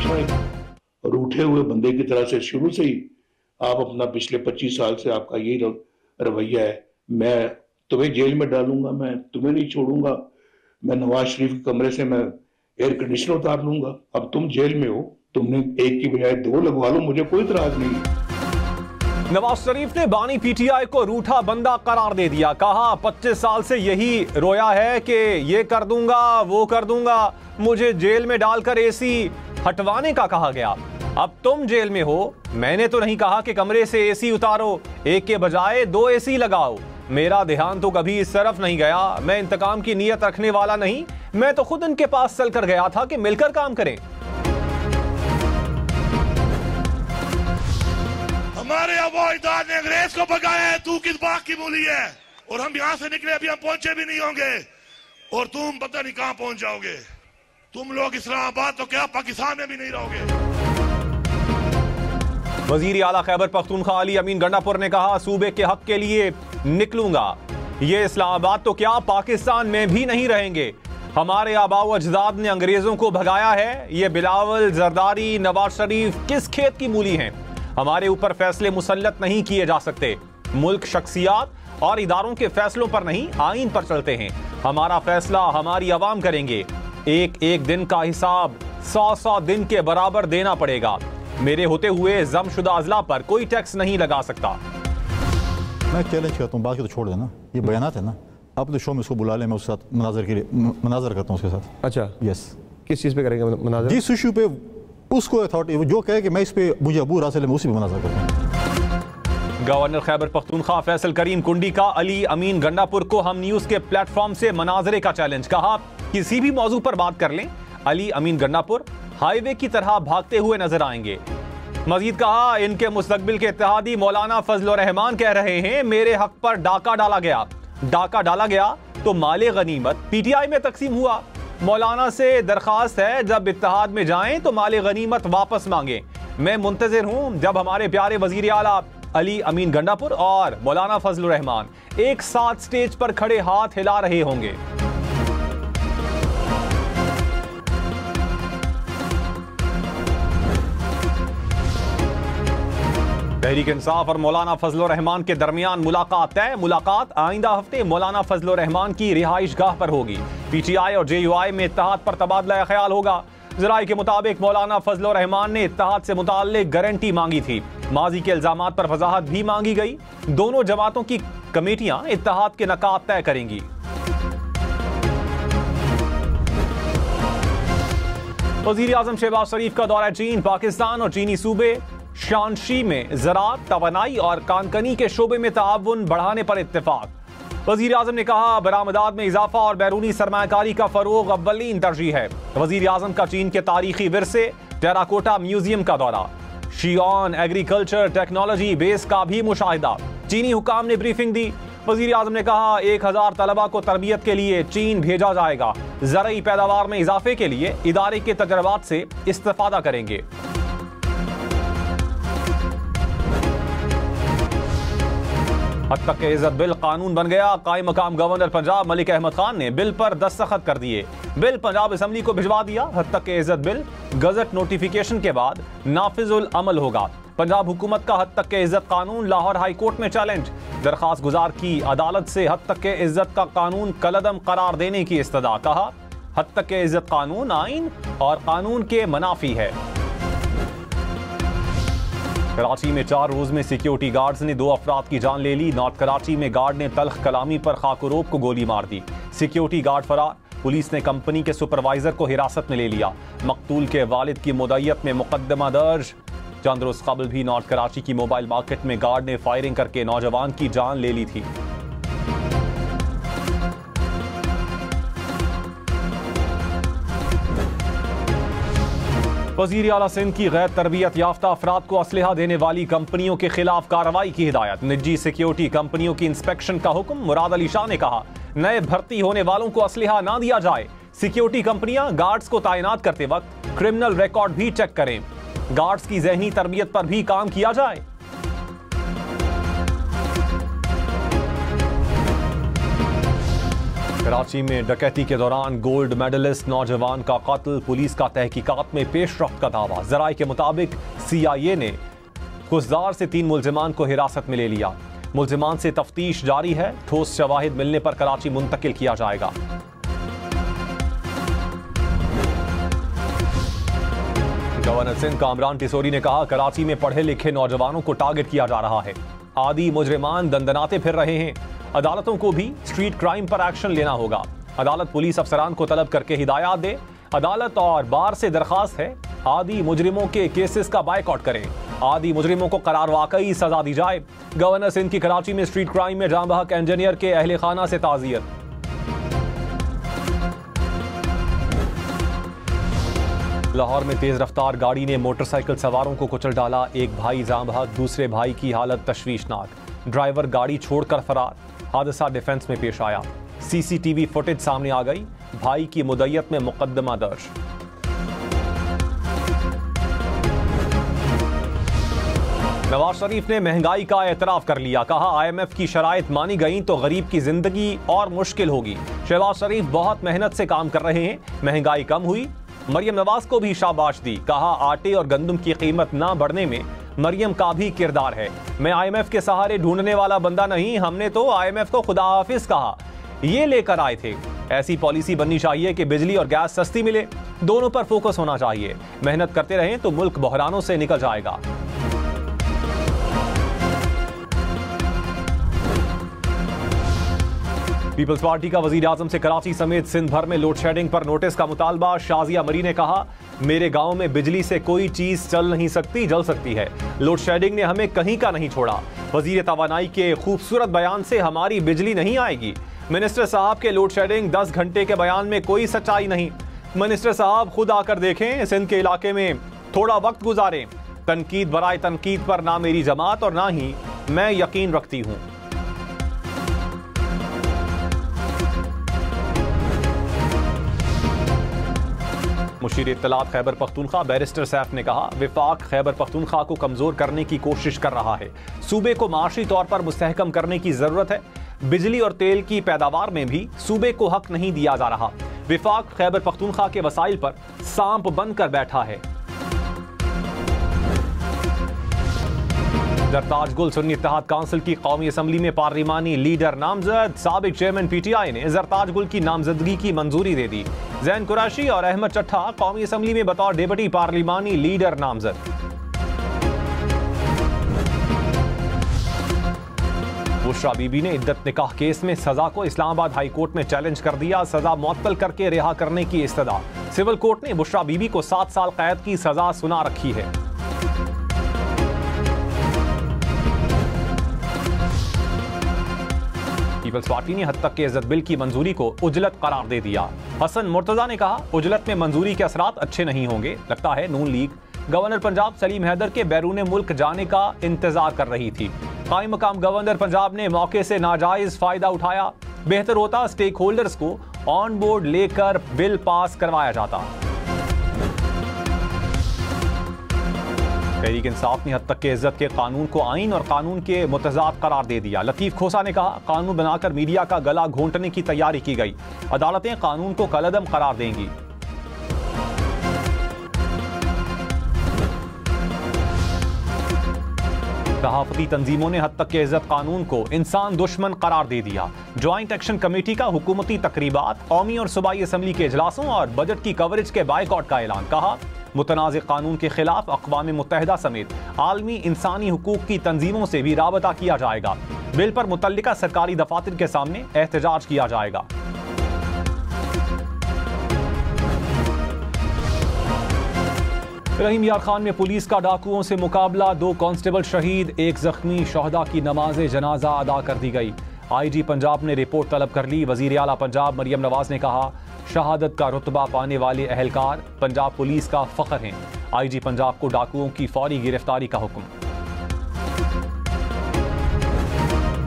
हमेशा एक रूठे हुए बंदे की तरह से शुरू से ही आप अपना पिछले 25 साल से आपका यही रवैया है, मैं तुम्हें जेल में डालूंगा, मैं तुम्हें नहीं छोड़ूंगा, मैं नवाज शरीफ के कमरे से मैं एयर कंडीशनर उतार लूंगा। अब तुम जेल में हो, तुमने एक की बजाय दो लगवा लो, मुझे कोई इतराज नहीं। नवाज शरीफ ने बानी पीटीआई को रूठा बंदा करार दे दिया। कहा 25 साल से यही रोया है कि ये कर दूंगा वो कर दूंगा, मुझे जेल में डालकर एसी हटवाने का कहा गया। अब तुम जेल में हो, मैंने तो नहीं कहा कि कमरे से एसी उतारो, एक के बजाय 2 एसी लगाओ। मेरा ध्यान तो कभी इस तरफ नहीं गया, मैं इंतकाम की नीयत रखने वाला नहीं, मैं तो खुद इनके पास चलकर गया था कि मिलकर काम करें। हमारे अबोइदाद ने अंग्रेज को भगाया है, तू किस बात की मूली है? और हम यहां से निकले अभी हम पहुंचे भी नहीं होंगे और तुम पता नहीं कहां पहुंच जाओगे। तुम लोग इस्लामाबाद तो क्या पाकिस्तान में भी नहीं रहोगे। वजीर आला खैबर पख्तूनख्वा अली अमीन गंडापुर ने कहा, सूबे के हक के लिए निकलूंगा, ये इस्लामाबाद तो क्या पाकिस्तान में भी नहीं रहेंगे। हमारे आबाओ अजदाद ने अंग्रेजों को भगाया है, ये बिलावल, जरदारी, नवाज शरीफ किस खेत की मूली हैं। हमारे ऊपर फैसले मुसल्लत नहीं किए जा सकते। मुल्क शख्सियात और इदारों के फैसलों पर नहीं, आईन पर चलते हैं। हमारा फैसला हमारी अवाम करेंगे। एक एक दिन का हिसाब 100-100 दिन के बराबर देना पड़ेगा। मेरे होते हुए जमशुदा अजला पर कोई टैक्स नहीं लगा सकता। मैं चैलेंज करता हूँ, बाकी तो छोड़ देना, ये बयानात है ना, आप तो शो में उसको बुला लें, मैं उसके साथ मनाजर के लिए मनाजर करता हूँ उसके साथ। अच्छा, यस। किस चीज़ पे करेंगे मनाजर? जिस इशू पे उसको अथॉरिटी जो कहे कि मैं इस पे मुझे अबूर हासिल है, मैं उसी पे मनाजर करता हूँ। गवर्नर खैबर पख्तूनख्वा फैसल करीम कुंडी का अली अमीन गंडापुर को हम न्यूज के प्लेटफॉर्म से मनाजरे का चैलेंज। कहा किसी भी मौजू पर बात कर लें, अली अमीन गंडापुर हाईवे की तरह भागते हुए नजर आएंगे। मजीद कहा, इनके मुस्तकबिल के इत्तेहादी मौलाना फजल रहमान कह रहे हैं मेरे हक पर डाका डाला गया। डाका डाला गया तो माले गनीमत पीटीआई में तकसीम हुआ। मौलाना से दरखास्त है जब इत्तेहाद में जाएं तो माले गनीमत वापस मांगे। मैं मुंतजिर हूं जब हमारे प्यारे वजीर आला अली अमीन गंडापुर और मौलाना फजल रहमान एक साथ स्टेज पर खड़े हाथ हिला रहे होंगे। तहरीक इंसाफ और मौलाना फजल रहमान के दरमियान मुलाकात तय। मुलाकात आइंदा हफ्ते मौलाना फजल रहमान की रिहाइश गाह पर होगी। पीटीआई और जेयूआई में इत्तेहाद पर तबादला ख्याल होगा। जराये के मुताबिक मौलाना फजल रहमान ने इत्तेहाद से मुताल्लिक गारंटी मांगी थी। माजी के इल्जामात पर वजाहत भी मांगी गई। दोनों जमातों की कमेटियां इत्तेहाद के नकात तय करेंगी। वजीर आजम शहबाज शरीफ का दौरा चीन। पाकिस्तान और चीनी सूबे शानशी में ज़राअत, तवानाई और कानकनी के शोबे में ताउन बढ़ाने पर इत्तेफाक। वजीर आजम ने कहा, बरामदात में इजाफा और बैरूनी सरमायाकारी का फरोग अव्वलीन तरजीह है। वजीर आजम का चीन के तारीखी विरसे टेराकोटा म्यूजियम का दौरा। शियान एग्रीकल्चर टेक्नोलॉजी बेस का भी मुशाहिदा। चीनी हुकाम ने ब्रीफिंग दी। वजीर आजम ने कहा, 1000 तलबा को तरबियत के लिए चीन भेजा जाएगा। ज़रई पैदावार में इजाफे के लिए इदारे के तजर्बात से इस्तेफादा करेंगे। हद तक के इज्जत बिल कानून बन गया। कायम मकाम गवर्नर पंजाब मलिक अहमद खान ने बिल पर दस्तखत कर दिए। बिल पंजाब असेंबली को भिजवा दिया। हद तक के इज्जत बिल गजट नोटिफिकेशन के बाद नाफिजुल अमल होगा। पंजाब हुकूमत का हद तक के इज्जत कानून लाहौर हाई कोर्ट में चैलेंज। दरखास्त गुजार की अदालत से हद तक के इज्जत का कानून कलअदम करार देने की इस्तदा। कहा, हद तक के इज्जत कानून आइन और कानून के मनाफी है। कराची में 4 रोज में सिक्योरिटी गार्ड्स ने 2 अफराद की जान ले ली। नॉर्थ कराची में गार्ड ने तल्ख कलामी पर खाकुरोब को गोली मार दी। सिक्योरिटी गार्ड फरार। पुलिस ने कंपनी के सुपरवाइजर को हिरासत में ले लिया। मकतूल के वालिद की मुद्दत में मुकदमा दर्ज। चंद रोज कबल भी नॉर्थ कराची की मोबाइल मार्केट में गार्ड ने फायरिंग करके नौजवान की जान ले ली थी। वजीर आला सिंध की गैर तरबियत याफ्ता अफराद को असलहा देने वाली कंपनियों के खिलाफ कार्रवाई की हिदायत। निजी सिक्योरिटी कंपनियों की इंस्पेक्शन का हुक्म। मुराद अली शाह ने कहा, नए भर्ती होने वालों को असलहा ना दिया जाए। सिक्योरिटी कंपनियां गार्ड्स को तैनात करते वक्त क्रिमिनल रिकॉर्ड भी चेक करें। गार्ड्स की ज़हनी तरबियत पर भी काम किया जाए। कराची में डकैती के दौरान गोल्ड मेडलिस्ट नौजवान का कत्ल, पुलिस का तहकीकात में पेशरफ्त का दावा। जराए के मुताबिक CIA ने कुछदार से 3 मुल्जिमान को हिरासत में ले लिया। मुल्जिमान से तफ्तीश जारी है। ठोस शवाहिद मिलने पर कराची मुंतकिल किया जाएगा। गवर्नर सिंध कामरान टिसोरी ने कहा, कराची में पढ़े लिखे नौजवानों को टारगेट किया जा रहा है। आदि मुजरिमान दंदनाते फिर रहे हैं। अदालतों को भी स्ट्रीट क्राइम पर एक्शन लेना होगा। अदालत पुलिस अफसरान को तलब करके हिदायत दे। अदालत और बार से दरखास्त है, आदि मुजरिमों के केसेस का बायकॉट करें। आदि मुजरिमों को करार वाकई सजा दी जाए। गवर्नर सिंध की कराची में स्ट्रीट क्राइम में जाँ बहक इंजीनियर के अहले खाना से ताज़ियत। लाहौर में तेज रफ्तार गाड़ी ने मोटरसाइकिल सवारों को कुचल डाला। एक भाई जाँ बहक, दूसरे भाई की हालत तशवीशनाक। ड्राइवर गाड़ी छोड़कर फरार। हादसा डिफेंस में पेश आया। CCTV फुटेज सामने आ गई। भाई की मुद्दत में मुकदमा दर्ज। नवाज शरीफ ने महंगाई का एतराफ कर लिया। कहा, IMF की शराइत मानी गई तो गरीब की जिंदगी और मुश्किल होगी। शहबाज शरीफ बहुत मेहनत से काम कर रहे हैं, महंगाई कम हुई। मरियम नवाज को भी शाबाश दी। कहा, आटे और गंदम की कीमत ना बढ़ने में मरियम का भी किरदार है। मैं IMF के सहारे ढूंढने वाला बंदा नहीं, हमने तो IMF को खुदा हाफिज कहा, ये लेकर आए थे। ऐसी पॉलिसी बननी चाहिए कि बिजली और गैस सस्ती मिले। दोनों पर फोकस होना चाहिए। मेहनत करते रहें तो मुल्क बहरानों से निकल जाएगा। पीपल्स पार्टी का वजीर आजम से कराची समेत सिंध भर में लोड शेडिंग पर नोटिस का मुतालबा। शाजिया मरी ने कहा, मेरे गांव में बिजली से कोई चीज चल नहीं सकती, जल सकती है। लोड शेडिंग ने हमें कहीं का नहीं छोड़ा। वजीर तवानाई के खूबसूरत बयान से हमारी बिजली नहीं आएगी। मिनिस्टर साहब के लोड शेडिंग 10 घंटे के बयान में कोई सच्चाई नहीं। मिनिस्टर साहब खुद आकर देखें, सिंध के इलाके में थोड़ा वक्त गुजारें। तनकीद बराए तनकीद पर ना मेरी जमात और ना ही मैं यकीन रखती हूं। मुशीर इत्तलात खैबर पख्तूनख्वा बैरिस्टर सैफ ने कहा, विफाक खैबर पख्तूनख्वा को कमजोर करने की कोशिश कर रहा है। सूबे को माशी तौर पर मुस्तहकम करने की जरूरत है। बिजली और तेल की पैदावार में भी सूबे को हक नहीं दिया जा रहा। विफाक खैबर पख्तूनख्वा के वसाइल पर सांप बनकर बैठा है। जरताज गुल सुन्नी इत्तेहाद काउंसिल की कौमी असम्बली में पार्लिमानी लीडर नामजद। साबिक चेयरमैन PTI ने जरताज गुल की नामजदगी की मंजूरी दे दी। जैन कुरैशी और अहमद चट्ठा कौमी असम्बली में बतौर डेप्यूटी पार्लिमानी लीडर नामजद। बुशरा बीबी ने इद्दत निकाह केस में सजा को इस्लामाबाद हाई कोर्ट में चैलेंज कर दिया। सजा मुअत्तल करके रिहा करने की इस्तदा। सिविल कोर्ट ने बुशरा बीबी को 7 साल कैद की सजा सुना रखी है। पीपल्स पार्टी ने हद तक के इज्जत बिल की मंजूरी को उजलत करार दे दिया। हसन मुर्तजा ने कहा, उजलत में मंजूरी के असरात अच्छे नहीं होंगे। लगता है नून लीग गवर्नर पंजाब सलीम हैदर के बैरून मुल्क जाने का इंतजार कर रही थी। कायम मकाम गवर्नर पंजाब ने मौके से नाजायज फायदा उठाया। बेहतर होता स्टेक होल्डर्स को ऑन बोर्ड लेकर बिल पास करवाया जाता। तहरीक इंसाफ ने हद तक के इज्जत के कानून को आइन और कानून के मुतजाद करार दे दिया। लतीफ खोसा ने कहा, कानून बनाकर मीडिया का गला घोंटने की तैयारी की गई। अदालतें कानून को कलअदम करार देंगी। सहाफती तंजीमों ने हद तक के इज्जत कानून को इंसान दुश्मन करार दे दिया। ज्वाइंट एक्शन कमेटी का हुकूमती तकरीबात, कौमी और सूबाई असम्बली के इजलासों और बजट की कवरेज के बायकॉट का ऐलान। कहा, मुतनाज़ कानून के खिलाफ अक़वाम मुत्तहिदा समेत आलमी इंसानी हुकूक की तंजीमों से भी राबता किया जाएगा। बिल पर मुतल्लिका सरकारी दफातर के सामने एहतजाज किया जाएगा। रहीम यार खान में पुलिस का डाकुओं से मुकाबला। 2 कांस्टेबल शहीद, 1 जख्मी। शोहदा की नमाज जनाजा अदा कर दी गई। IG पंजाब ने रिपोर्ट तलब कर ली। वजीर आला पंजाब मरियम नवाज ने कहा, शहादत का रुतबा पाने वाले अहलकार पंजाब पुलिस का फख्र हैं। IG पंजाब को डाकुओं की फौरी गिरफ्तारी का हुक्म।